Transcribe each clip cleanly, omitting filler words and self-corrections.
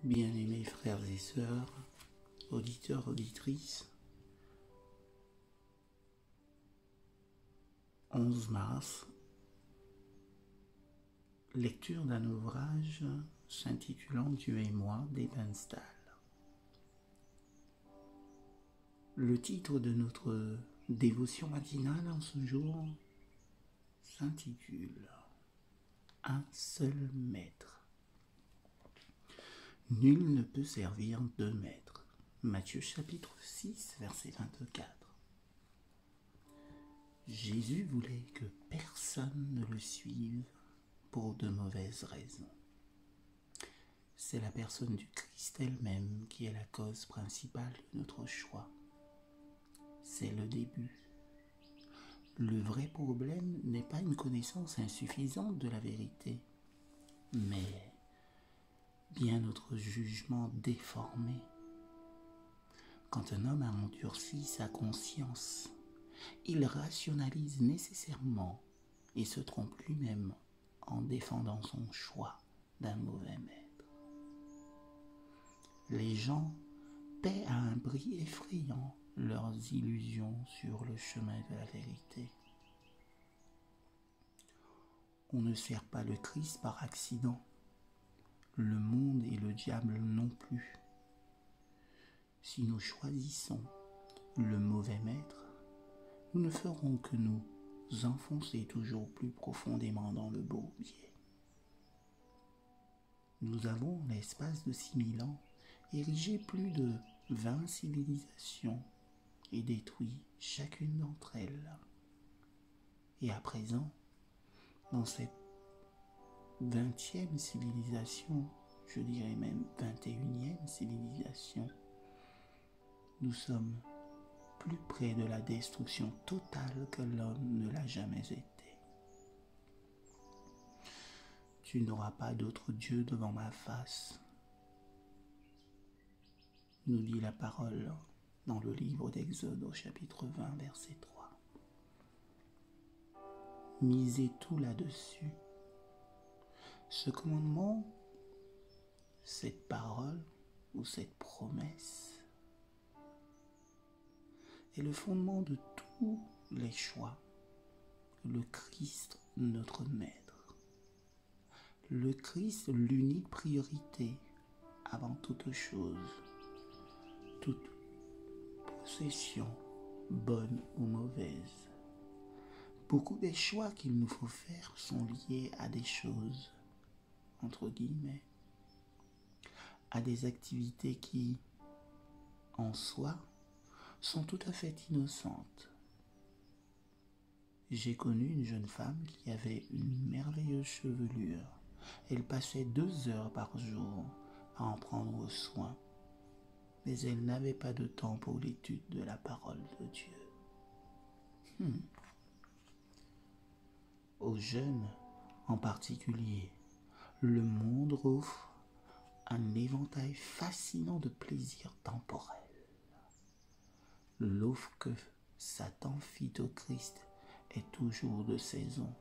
Bien-aimés frères et sœurs, auditeurs, auditrices, 11 mars, lecture d'un ouvrage s'intitulant Dieu et moi d'Ebn Stahl. Le titre de notre dévotion matinale en ce jour s'intitule Un seul maître. Nul ne peut servir deux maîtres. Matthieu chapitre 6, verset 24. Jésus voulait que personne ne le suive pour de mauvaises raisons. C'est la personne du Christ elle-même qui est la cause principale de notre choix. C'est le début. Le vrai problème n'est pas une connaissance insuffisante de la vérité, mais bien notre jugement déformé. Quand un homme a endurci sa conscience, il rationalise nécessairement et se trompe lui-même en défendant son choix d'un mauvais maître. Les gens paient à un prix effrayant leurs illusions sur le chemin de la vérité. On ne sert pas le Christ par accident. Le monde et le diable non plus. Si nous choisissons le mauvais maître, nous ne ferons que nous enfoncer toujours plus profondément dans le bourbier. Nous avons, en l'espace de 6000 ans, érigé plus de 20 civilisations et détruit chacune d'entre elles. Et à présent, dans cette 20e civilisation, je dirais même 21e civilisation, nous sommes plus près de la destruction totale que l'homme ne l'a jamais été. Tu n'auras pas d'autre Dieu devant ma face, nous dit la parole dans le livre d'Exode au chapitre 20, verset 3. Misez tout là-dessus. Ce commandement, cette parole ou cette promesse est le fondement de tous les choix. Le Christ, notre Maître. Le Christ, l'unique priorité avant toute chose. Toute possession, bonne ou mauvaise. Beaucoup des choix qu'il nous faut faire sont liés à des choses, entre guillemets, à des activités qui, en soi, sont tout à fait innocentes. J'ai connu une jeune femme qui avait une merveilleuse chevelure. Elle passait 2 heures par jour à en prendre soin, mais elle n'avait pas de temps pour l'étude de la parole de Dieu. Aux jeunes en particulier, le monde offre un éventail fascinant de plaisirs temporels. L'offre que Satan fit au Christ est toujours de saison.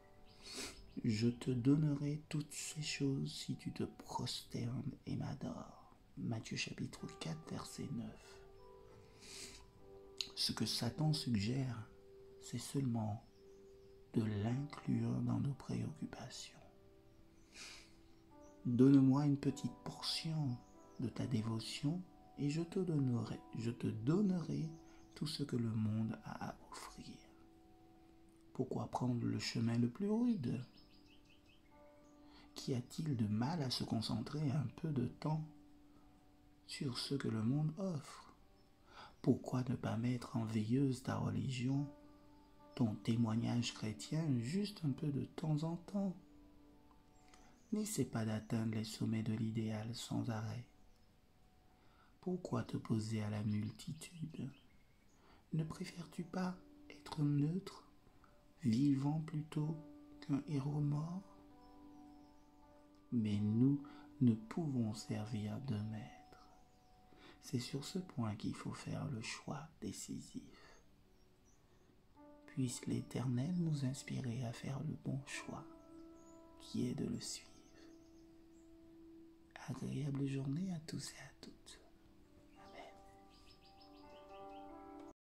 Je te donnerai toutes ces choses si tu te prosternes et m'adores. Matthieu chapitre 4, verset 9. Ce que Satan suggère, c'est seulement de l'inclure dans nos préoccupations. Donne-moi une petite portion de ta dévotion et je te donnerai tout ce que le monde a à offrir. Pourquoi prendre le chemin le plus rude? Qu'y a-t-il de mal à se concentrer un peu de temps sur ce que le monde offre? Pourquoi ne pas mettre en veilleuse ta religion, ton témoignage chrétien, juste un peu de temps en temps? N'essaie pas d'atteindre les sommets de l'idéal sans arrêt. Pourquoi t'opposer à la multitude? Ne préfères-tu pas être neutre, vivant plutôt qu'un héros mort? Mais nous ne pouvons servir de maître. C'est sur ce point qu'il faut faire le choix décisif. Puisse l'Éternel nous inspirer à faire le bon choix, qui est de le suivre. Agréable journée à tous et à toutes.